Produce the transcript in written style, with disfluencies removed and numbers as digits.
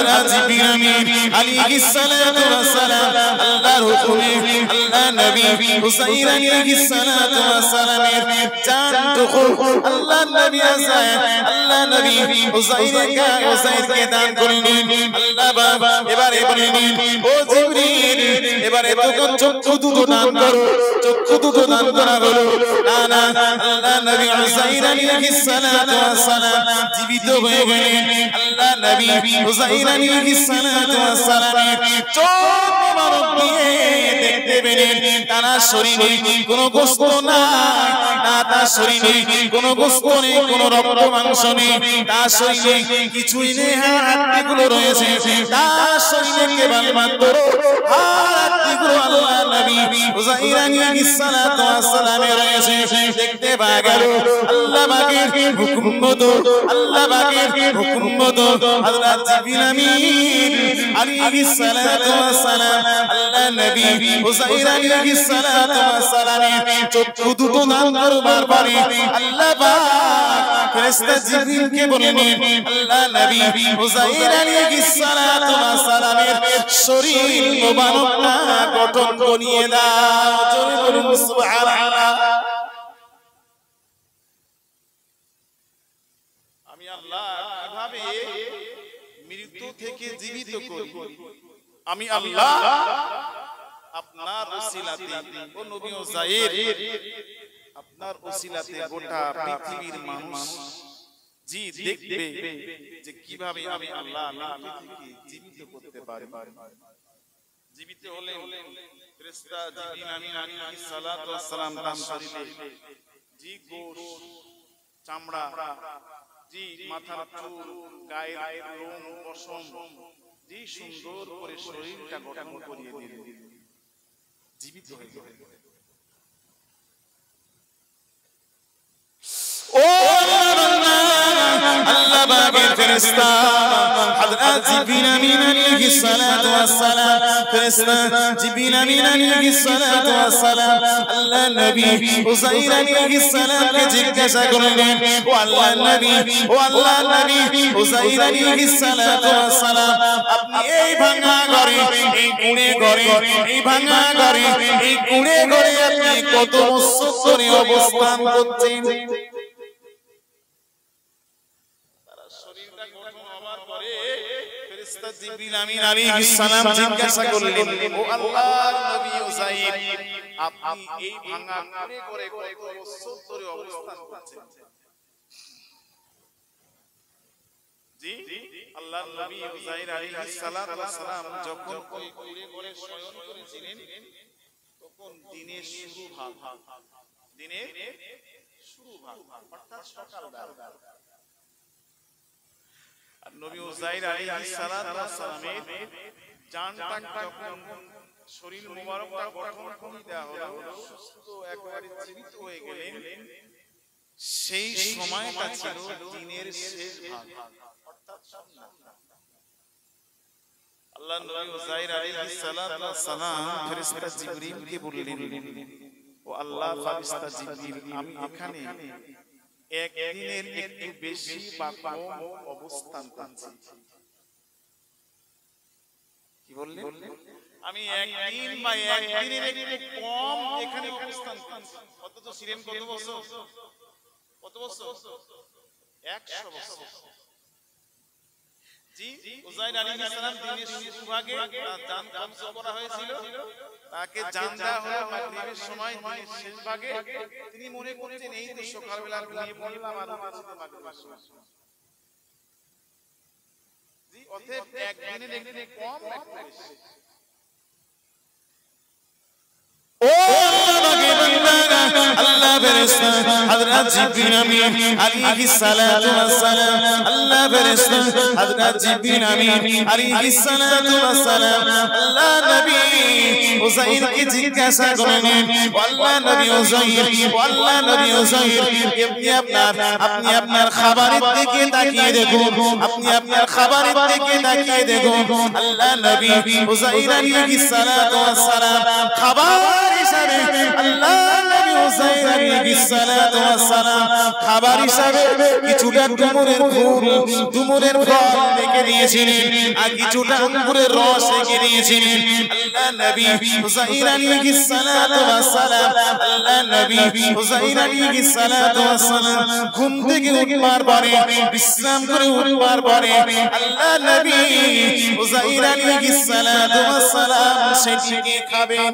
হযরত জিবরিল আমিন আলাইহিস সালাতু ওয়াস সালাম আল্লাহর হুকুমে আল্লাহ নবী হুসাইন আলাইহিস সালাতু ওয়াস সালামের জানটুকু আল্লাহ নবী আযায় আল্লাহ নবী হুসাইনকে দান করলেন। আল্লাহ বাবা এবারে বললেন ও জিবরিল এবারে তোকে চক্ষু দুটো দান করো। চক্ষু দুটো দান করা হলো না না আল্লাহ নবী হুসাইন আলাইহিস সালাতু ওয়াস সালাম জীবিত হয়ে গেলেন। আল্লাহ নবী হুসাইন আলাইহিস সালাতু ওয়াস সালামের চোখ মোবারক দিয়ে দেখতে পেলেন তার শরীরে কোনো গোশত নাই, না তার শরীরে কোনো গোশত নেই, কোনো রক্ত মাংস নেই, তার শরীরে কিছুই নেই, হাড়গুলো রয়েছে তার শরীরে কেবলমাত্র হাড়গুলো আল্লাহ নবী হুসাইন আলাইহিস সালাতু ওয়াস সালামে রয়েছে। দেখতে পাওয়া গেল আল্লাহ পাকের হুকুম মতো আল্লাহ পাকের হুকুম মতো হযরত জিবরিল আমিন আলাইহিস সালাতু ওয়াস সালাম আল্লাহ নবী হুসাইন আলাইহিস সালাতু ওয়াস সালামের চক্ষু দুটো দান করবার পরে আল্লাহ পাক ফেরেশতা জিবরিলকে বললেন আল্লাহ নবী হুসাইন আলাইহিস সালাতু ওয়াস সালামের শরীর মোবারকটা গঠন করিয়ে দাও। জোরে বলুন সুবহানাল্লাহ। আমি আল্লাহ কিভাবে মৃত্যু থেকে জীবিত করি, আমি আল্লাহ আপনার ওসিলাতে ও নবী ও জাহির আপনার ওসিলাতে গোটা পৃথিবীর মানুষ জি দেখবে যে কিভাবে আমি আল্লাহ মৃত্যু থেকে জীবিত করতে পারি। জীবিত হলে ফেরেশতা জিবরিল আমিন আলাইহিস সালাতু ওয়াস সালাম তার শরীরে জি গোশ চামড়া জি মাথার চুল গায়ের লোম পশম জি সুন্দর করে শরীরটা গঠন করিয়ে দিলেন, জীবিত হয়ে গেলেন। ও আল্লাহ পাকের ফেরেশতা হযরত জিবরিল আমিন আলাইহিস সালাতু ওয়াস সালাম ফেরেশতা জিবরিল আমিন আলাইহিস সালাতু ওয়াস সালাম আল্লাহ নবী হুসাইন আলাইহিস সালামকে জিজ্ঞাসা করলেন ও আল্লাহ নবী হুসাইন আলাইহিস সালাতু ওয়াস সালাম আপনি এই ভাঙা ঘরে এই কুঁড়ে ঘরে এই ভাঙা ঘরে এই কুঁড়ে ঘরে আপনি কত বছর ধরে অবস্থান করছেন? ফেরেশতা জিবরিল আমিন আলাইহিস সালাম জিজ্ঞাসা করলেন ও আল্লাহর নবী হুসাইন আপনি এই ভাঙা কুঁড়ে ঘরে কত বছর ধরে অবস্থান করছেন? জি আল্লাহর নবী হুসাইন আলাইহিস সালাতু ওয়াস সালাম যখন ওই কুঁড়ে ঘরে শয়ন করেছিলেন তখন দিনের শুরু ভাগ অর্থাৎ সকালবেলা। আর নবী হুসাইন আলাইহিস সালাতু ওয়াস সালামের জানটা যখন শরীর মোবারকটা গঠন করে দেওয়া হলো সুস্থ একেবারে জীবিত হয়ে গেলেন, সেই সময়টা ছিল দিনের শেষ ভাগ অর্থাৎ সন্ধ্যা। আল্লাহ নবী হুসাইন আলাইহিস সালাতু ওয়াস সালাম ফেরেশতা জিবরিলকে বললেন ও আল্লাহ ফেরেশতা জিবরিল আমি এখানে একদিনের একটু বেশি বা কম অবস্থান করছি। কি বললেন? আমি একদিন বা একদিনের একটু কম এখানে অবস্থান করছি। অথচ ছিলেন কত বছর? 100 বছর। জি হুসাইন আলাইহিস সালাম দিনের শুরুভাগে জান কবজ করা হয়েছিল, তাকে জান দেওয়া হলো মাগরিবের সময় দিনের শেষ ভাগে। তিনি মনে করছেন এই তো সকালবেলা ঘুমিয়ে পড়লাম আর উঠেছি মাগরিবের সময়। জি অতএব একদিনের একটু কম একটু বেশি। ও আল্লাহ ফেরেশতা হযরত জিবরিল আমিন আলাইহিস সালাতু ওয়াস সালাম আল্লাহ ফেরেশতা হযরত জিবরিল আমিন আলাইহিস সালাতু ওয়াস সালাম আল্লাহ নবী হুসাইনকে জিজ্ঞাসা করলেন ও আল্লাহ নবী হুসাইন আপনি আপনার খাবারের দিকে তাকিয়ে দেখুন, আপনি আপনার খাবারের দিকে তাকিয়ে দেখুন। আল্লাহ নবী হুসাইন আলাইহিস সালাতু ওয়াস সালাম খাবার হিসাবে আল্লাহ নবী হুসাইন আলাইহিস সালাতু ওয়াস সালাম খাবার হিসাবে কিছুটা ডুমুরের ফল রেখে দিয়েছিলেন আর কিছুটা আঙ্গুরের রস রেখে দিয়েছিলেন আল্লাহ নবী হুসাইন আলাইহিস সালাতু ওয়াস সালাম আল্লাহ নবী হুসাইন আলাইহিস সালাতু ওয়াস সালাম ঘুম থেকে উঠবার পরে বিশ্রাম করে উঠবার পরে আল্লাহ নবী হুসাইন আলাইহিস সালাতু ওয়াস সালাম সেটিকে খাবেন